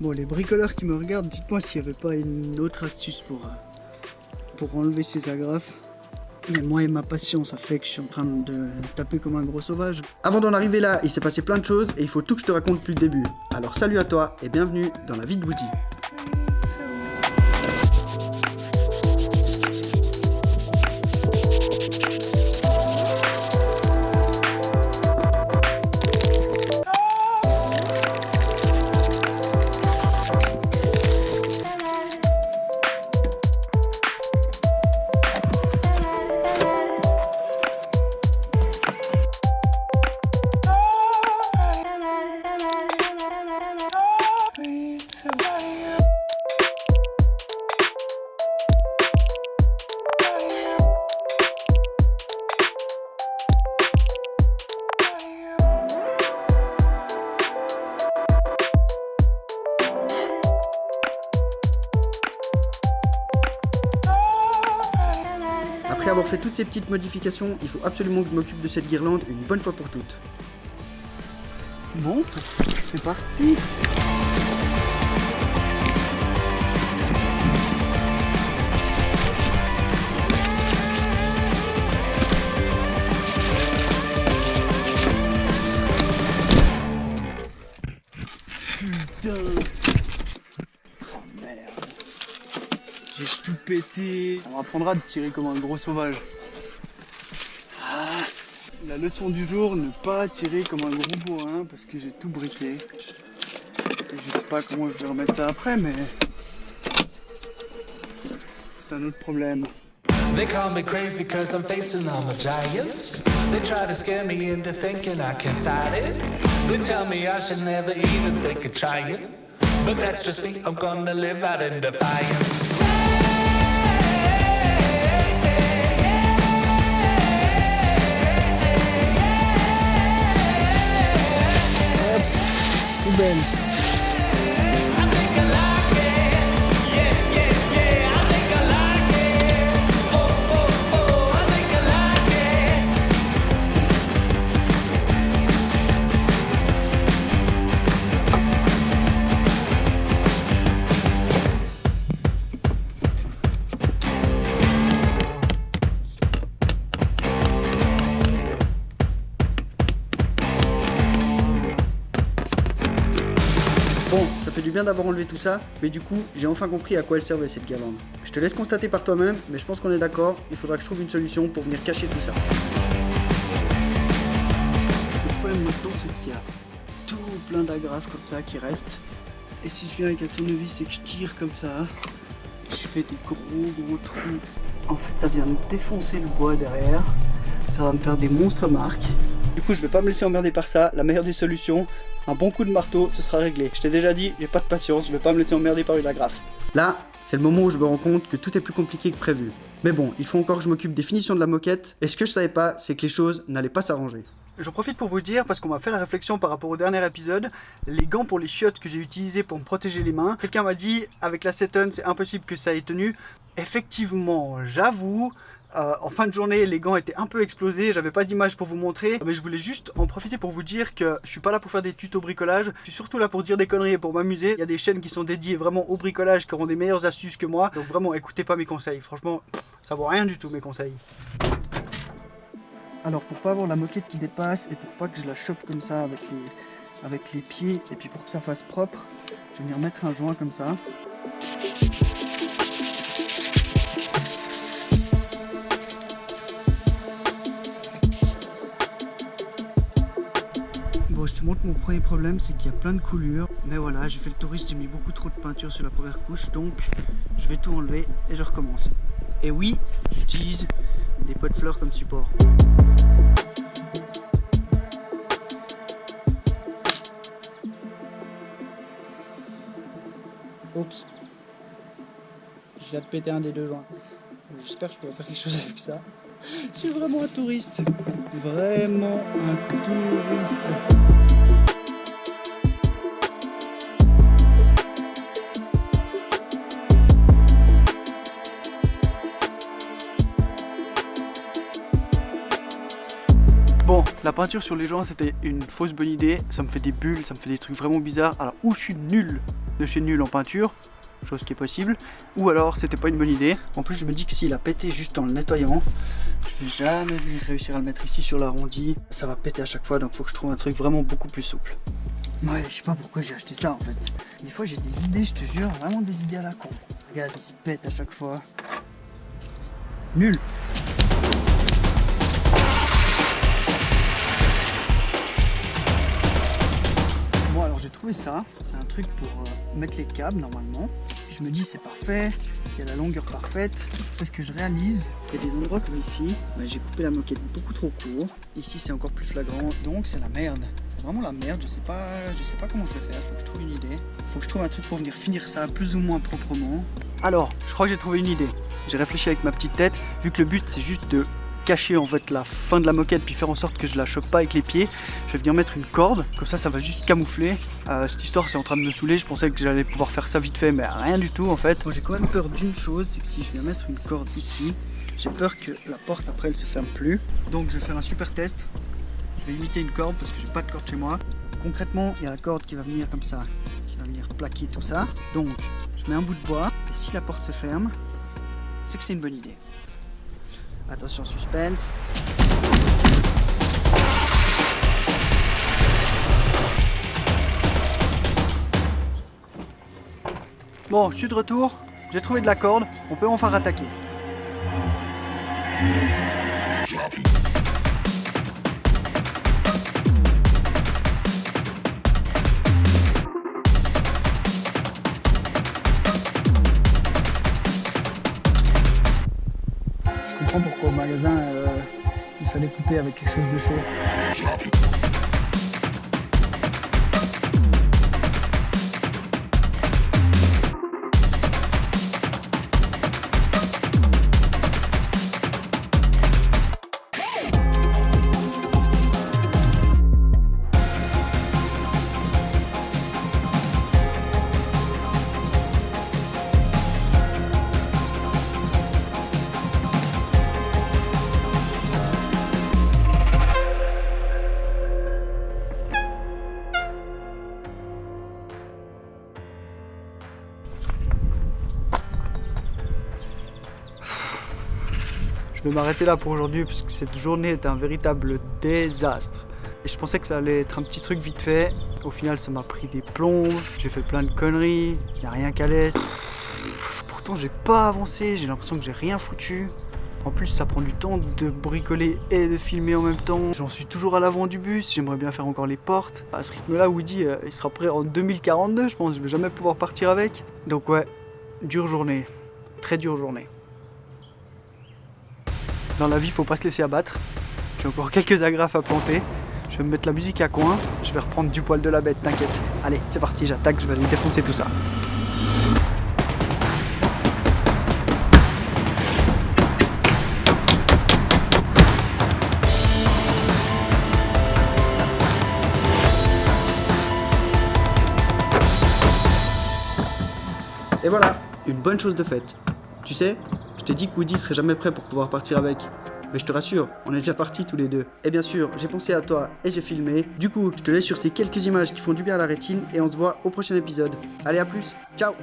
Bon, les bricoleurs qui me regardent, dites-moi s'il n'y avait pas une autre astuce pour enlever ces agrafes. Mais moi et ma patience, ça fait que je suis en train de taper comme un gros sauvage. Avant d'en arriver là, il s'est passé plein de choses et il faut tout que je te raconte depuis le début. Alors salut à toi et bienvenue dans la vie de Woody. Après avoir fait toutes ces petites modifications, il faut absolument que je m'occupe de cette guirlande une bonne fois pour toutes. Bon, c'est parti. Putain. Oh merde. J'ai tout pété. Ça m'apprendra de tirer comme un gros sauvage. Ah. La leçon du jour, ne pas tirer comme un gros bourrin parce que j'ai tout briqué. Et je sais pas comment je vais remettre ça après, mais c'est un autre problème. They call me crazy cause I'm facing all the giants. They try to scare me into thinking I can fight it. They tell me I should never even think of trying. But that's just me, I'm gonna live out in defiance. Poubelle. I think I like it. Yeah, yeah, yeah. I think I like it. Oh, oh, oh. I think I like it. Bon, ça fait du bien d'avoir enlevé tout ça, mais du coup, j'ai enfin compris à quoi elle servait cette guirlande. Je te laisse constater par toi-même, mais je pense qu'on est d'accord, il faudra que je trouve une solution pour venir cacher tout ça. Le problème maintenant, c'est qu'il y a tout plein d'agrafes comme ça qui restent. Et si je viens avec un tournevis et que je tire comme ça, je fais des gros trous. En fait, ça vient me défoncer le bois derrière. Ça va me faire des monstres marques. Du coup, je vais pas me laisser emmerder par ça. La meilleure des solutions, un bon coup de marteau, ce sera réglé. Je t'ai déjà dit, j'ai pas de patience, je vais pas me laisser emmerder par une agrafe. Là, c'est le moment où je me rends compte que tout est plus compliqué que prévu. Mais bon, il faut encore que je m'occupe des finitions de la moquette, et ce que je savais pas, c'est que les choses n'allaient pas s'arranger. J'en profite pour vous dire, parce qu'on m'a fait la réflexion par rapport au dernier épisode, les gants pour les chiottes que j'ai utilisés pour me protéger les mains, quelqu'un m'a dit, avec la Seton, c'est impossible que ça ait tenu. Effectivement, j'avoue, en fin de journée, les gants étaient un peu explosés, j'avais pas d'image pour vous montrer, mais je voulais juste en profiter pour vous dire que je suis pas là pour faire des tutos bricolage, je suis surtout là pour dire des conneries et pour m'amuser. Il y a des chaînes qui sont dédiées vraiment au bricolage, qui auront des meilleures astuces que moi, donc vraiment écoutez pas mes conseils, franchement, ça vaut rien du tout mes conseils. Alors pour pas avoir la moquette qui dépasse et pour pas que je la chope comme ça avec les pieds et puis pour que ça fasse propre, je vais venir mettre un joint comme ça. Bon, je te montre mon premier problème, c'est qu'il y a plein de coulures. Mais voilà, j'ai fait le touriste, j'ai mis beaucoup trop de peinture sur la première couche, donc je vais tout enlever et je recommence. Et oui, j'utilise des pots de fleurs comme support. Oups. Je viens de péter un des deux joints. J'espère que je pourrai faire quelque chose avec ça. Je suis vraiment un touriste. Vraiment un touriste. Bon, la peinture sur les joints c'était une fausse bonne idée, ça me fait des bulles, ça me fait des trucs vraiment bizarres. Alors où je suis nul, de chez Nul en peinture, chose qui est possible, ou alors c'était pas une bonne idée. En plus je me dis que s'il a pété juste en le nettoyant, je vais jamais réussir à le mettre ici sur l'arrondi, ça va péter à chaque fois, donc faut que je trouve un truc vraiment beaucoup plus souple. Ouais, je sais pas pourquoi j'ai acheté ça en fait. Des fois j'ai des idées, je te jure, vraiment des idées à la con. Regarde, il se pète à chaque fois. Nul. Bon alors j'ai trouvé ça, c'est un truc pour mettre les câbles normalement. Je me dis c'est parfait, il y a la longueur parfaite, sauf que je réalise qu'il y a des endroits comme ici, j'ai coupé la moquette beaucoup trop court. Ici c'est encore plus flagrant, donc c'est la merde. C'est vraiment la merde, je sais pas comment je vais faire, faut que je trouve une idée. Faut que je trouve un truc pour venir finir ça plus ou moins proprement. Alors, je crois que j'ai trouvé une idée. J'ai réfléchi avec ma petite tête, vu que le but c'est juste de cacher en fait la fin de la moquette puis faire en sorte que je la chope pas avec les pieds. Je vais venir mettre une corde, comme ça va juste camoufler. Cette histoire c'est en train de me saouler, je pensais que j'allais pouvoir faire ça vite fait mais rien du tout en fait. Moi j'ai quand même peur d'une chose, c'est que si je viens mettre une corde ici, j'ai peur que la porte après elle se ferme plus. Donc je vais faire un super test. Je vais imiter une corde parce que j'ai pas de corde chez moi. Concrètement il y a la corde qui va venir comme ça, qui va venir plaquer tout ça. Donc je mets un bout de bois et si la porte se ferme, c'est que c'est une bonne idée. Attention, suspense. Bon, je suis de retour. J'ai trouvé de la corde. On peut enfin rattaquer. Je comprends pourquoi au magasin il fallait couper avec quelque chose de chaud. Je vais m'arrêter là pour aujourd'hui parce que cette journée est un véritable désastre. Et je pensais que ça allait être un petit truc vite fait. Au final, ça m'a pris des plombes. J'ai fait plein de conneries. Il n'y a rien qu'à l'aise. Pourtant, j'ai pas avancé. J'ai l'impression que j'ai rien foutu. En plus, ça prend du temps de bricoler et de filmer en même temps. J'en suis toujours à l'avant du bus. J'aimerais bien faire encore les portes. À ce rythme-là, Woody, il sera prêt en 2042. Je pense que je vais jamais pouvoir partir avec. Donc ouais, dure journée. Très dure journée. Dans la vie, faut pas se laisser abattre. J'ai encore quelques agrafes à planter. Je vais me mettre la musique à coin. Je vais reprendre du poil de la bête, t'inquiète. Allez, c'est parti, j'attaque, je vais aller défoncer tout ça. Et voilà, une bonne chose de faite. Tu sais, je t'ai dit que Woody serait jamais prêt pour pouvoir partir avec. Mais je te rassure, on est déjà partis tous les deux. Et bien sûr, j'ai pensé à toi et j'ai filmé. Du coup, je te laisse sur ces quelques images qui font du bien à la rétine et on se voit au prochain épisode. Allez, à plus, ciao!